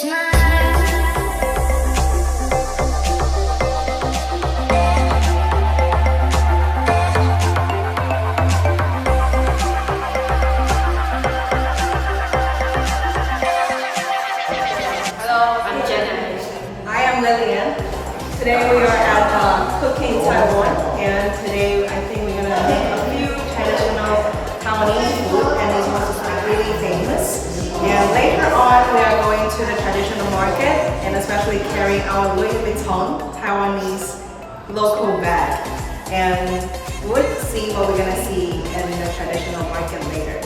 Today we are at Cookinn, Taiwan, and today I think we're gonna make a few traditional Taiwanese food, and these ones are really famous. And later on, we are going to the traditional market and especially carrying our Louis Vuitton Taiwanese local bag. And we'll see what we're gonna see in the traditional market later.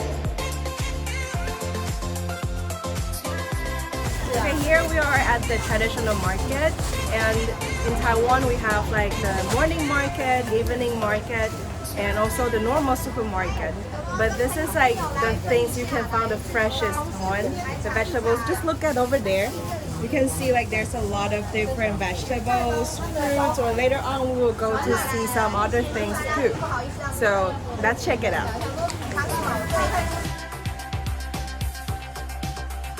Okay, here we are at the traditional market, and in Taiwan we have like the morning market, evening market, and also the normal supermarket. But this is like the things you can find the freshest one. The vegetables, just look at over there. You can see like there's a lot of different vegetables, fruits, or later on we will go to see some other things too. So let's check it out.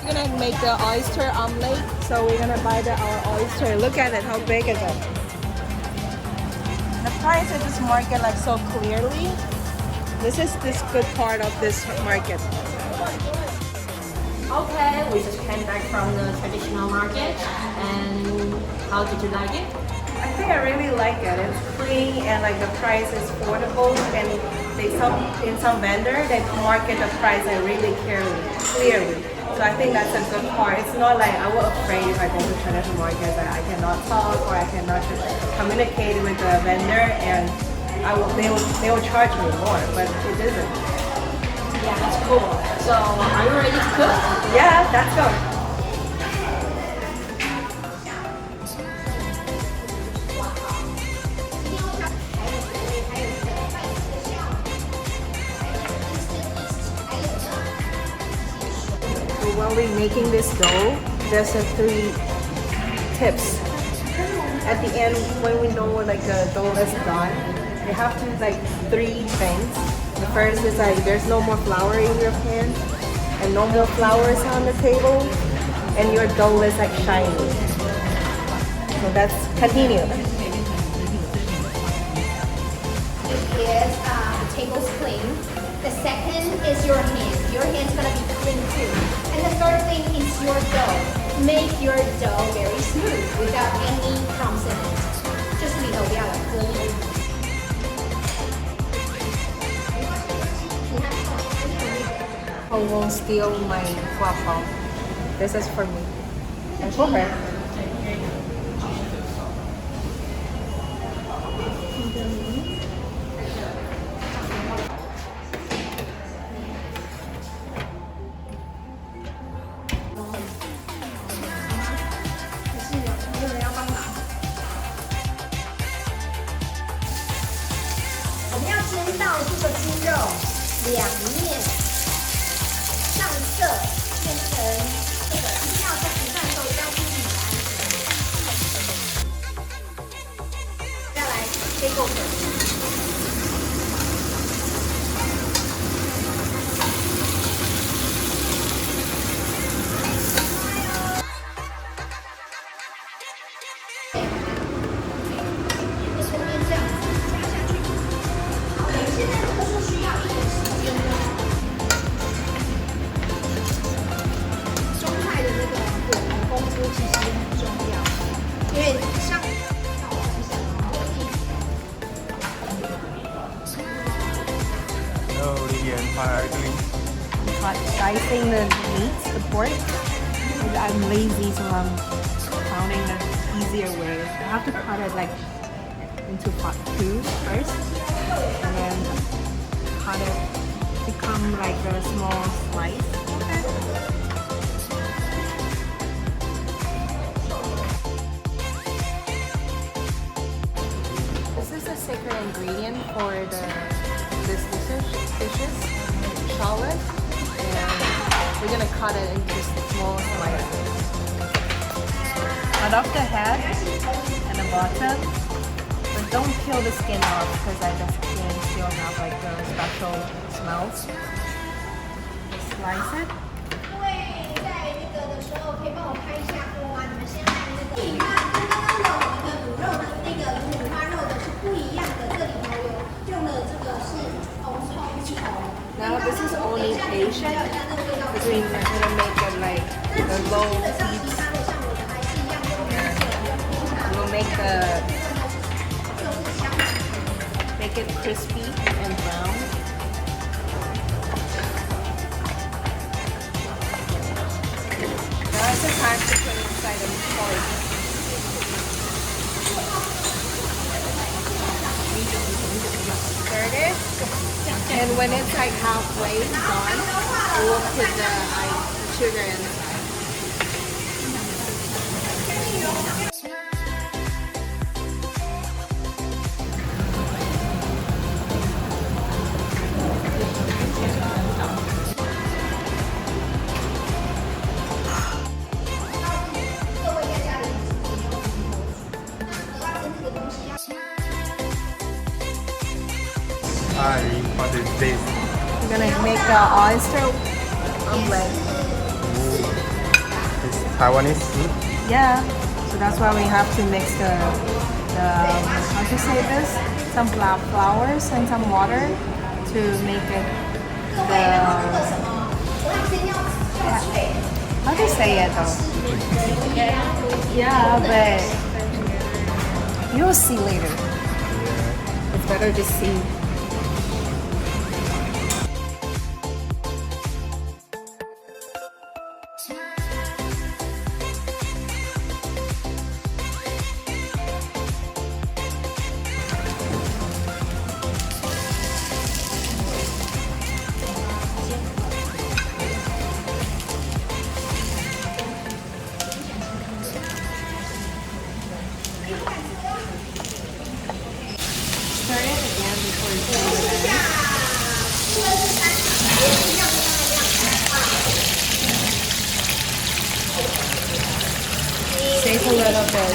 We're gonna make the oyster omelet, so we're gonna buy our oyster. Look at it, how big is it? The price of this market like so clearly. This is this good part of this market. Okay, we just came back from the traditional market, and how did you like it? I think I really like it. It's clean and like the price is affordable, and in some vendor they market the price like really clearly. So I think that's a good part. It's not like I was afraid if I go to traditional market that I cannot talk or I cannot just communicate with the vendor, and they will charge me more, but it isn't. Yeah, that's cool. So are you ready to cook? Yeah, let's go. While we're making this dough, there's three tips. At the end, when we know like the dough is done, you have to like three things. The first is like there's no more flour in your pan, and no more flowers on the table, and your dough is like shiny. So that's continue. Is the table's clean. The second is your hand. Your hand's gonna be clean too. And the third thing is your dough. Make your dough very smooth without any crumbs in it. Just里头不要有颗粒。I won't steal my guapao. This is for me and for her. Dicing the meat, the pork. I'm lazy, so I'm pounding the easier way. I have to cut it like into part two first, and then cut it become like a small slice. This is the secret ingredient for this dishes, shallot. And we're gonna cut it into small slices. Cut off the head and the bottom, but don't peel the skin off because the skin still have like the special smells. Just slice it. is only patient because we're gonna make it like the low heat. We'll make it crispy and brown. Now it's the time to put it inside the pork. Stir it, and when it's like halfway done, we'll put the sugar inside. What is this? We're gonna make the oyster omelet. It's Taiwanese soup. Yeah, so that's why we have to mix the how to say this? Some flowers and some water to make it the how to say it though? Yeah, but you'll see later. It's better to see. Stir it again before you put it in. Save a little bit.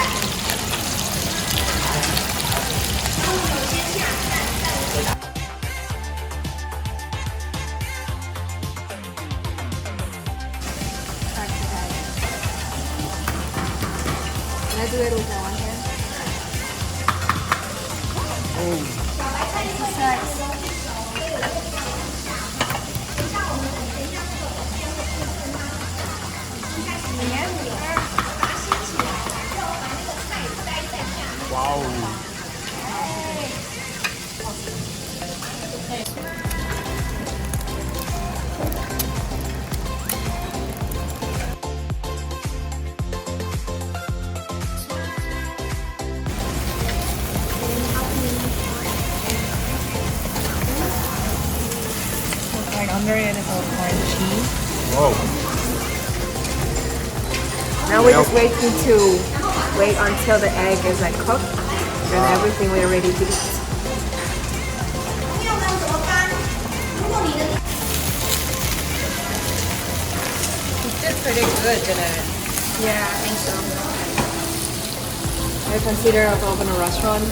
Crack the egg. Can I do it with one hand? Wow. Like under it is all crunchy. Whoa. Now we're just waiting to wait until the egg is like cooked and everything we're ready to eat. It did pretty good, didn't it? Yeah, I think so. I consider to open a restaurant.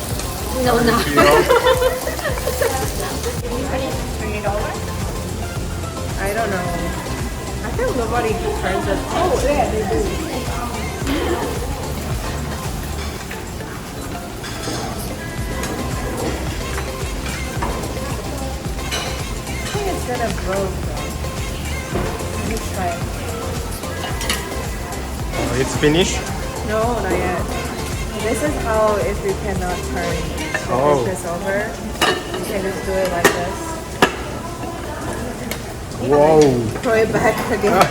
No, no. $20? I don't know. I think nobody turns it. Oh, yeah, they do. I think it's gonna broke though. Let me try it. Oh, it's finished? No, not yet. This is how if you cannot turn the dishes over, you can just do it like this. Whoa. Throw it back again.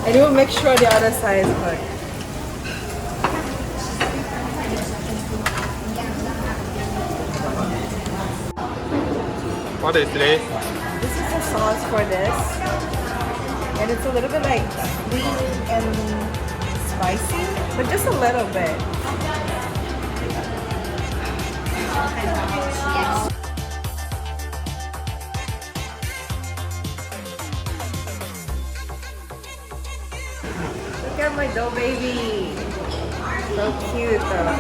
And you will make sure the other side is cooked. What is this? This is the sauce for this. And it's a little bit like sweet and spicy, but just a little bit. Look at my dough baby. So cute though.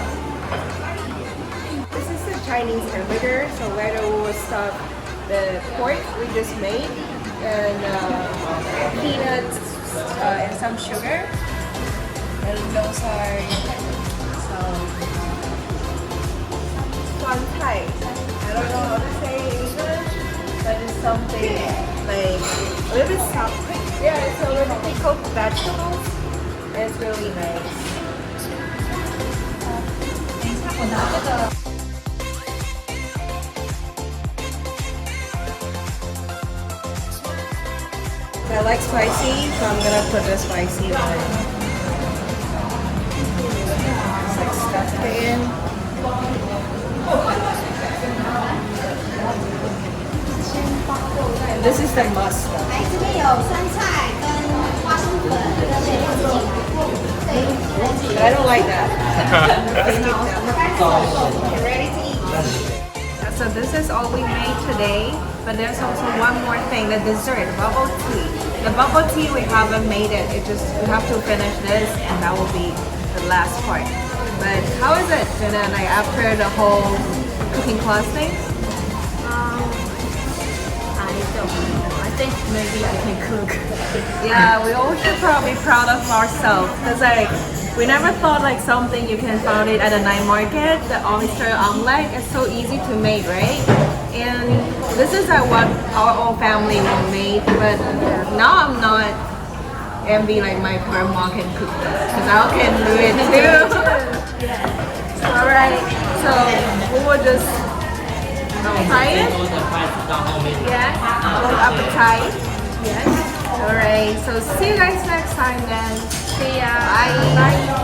This is a Chinese hamburger, so where we will stuff the pork we just made and peanuts and some sugar. And those are some fun pie. I don't know how to say in English. but it's something like a little bit soft. Yeah, it's a little pickled vegetables. It's really nice. I like spicy, so I'm gonna put the spicy one. Just like stuff it in. And this is the mustard. 来这边有酸菜跟花生粉跟水果自己来。 I don't like that. Get ready to eat. So this is all we made today, but there's also one more thing, the dessert, bubble tea. The bubble tea we haven't made it. We have to finish this, and that will be the last part. But how is it, Jenna? Like after the whole cooking class thing? I don't know. I think maybe I can cook. Yeah, we all should probably be proud of ourselves. Cause like we never thought like something you can find it at a night market. The oyster omelet is so easy to make, right? And this is like what our whole family will make. But now I'm not envy like my grandma can cook this, cause I can do it too. All right, so we will just try it. Yeah, good appetite. Yes. All right. So see you guys next time then. See ya. Bye. Bye.